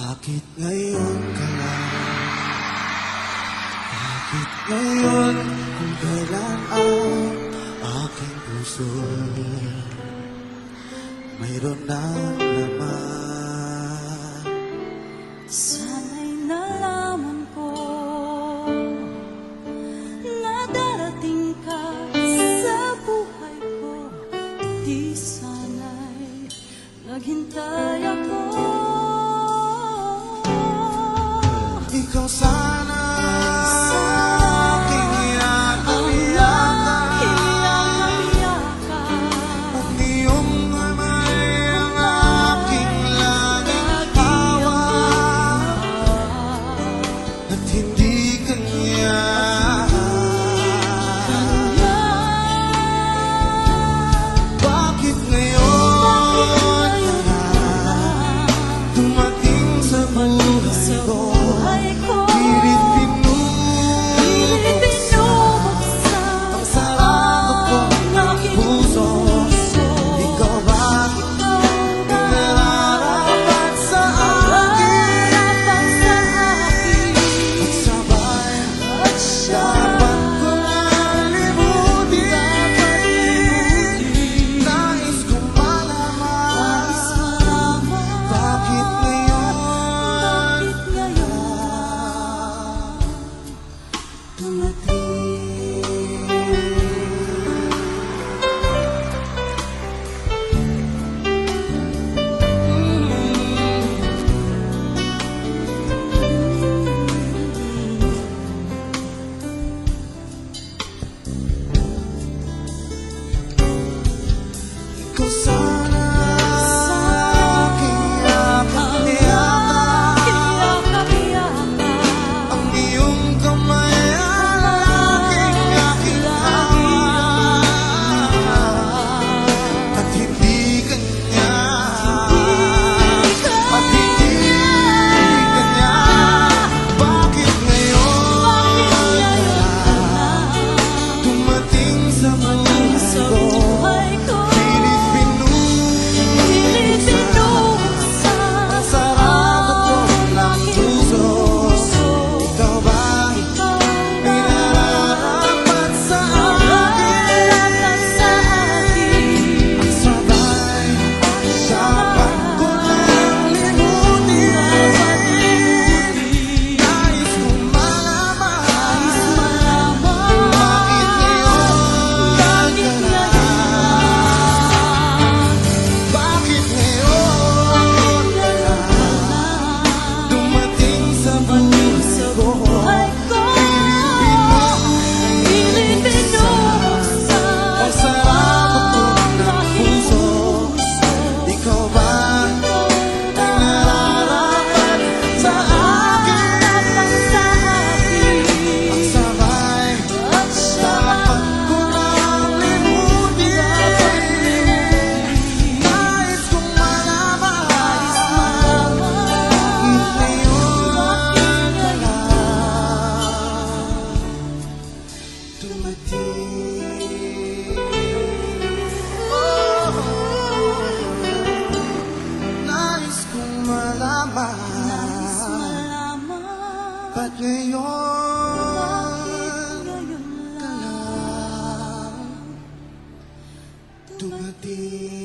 Bakit ngayon ka lang? Bakit ngayon kung kailan ang aking puso mayroon na naman? Sana'y nalaman ko na darating ka sa buhay ko. Di sana'y naghintay ako. Ikaw sana aking iyakap-iyakap, at iyong kamay ang aking laging hawak, at hindi kanya. Bakit ngayon dumating sa buhay ko? Nais kong malaman, ba't ngayon ka lang dumating?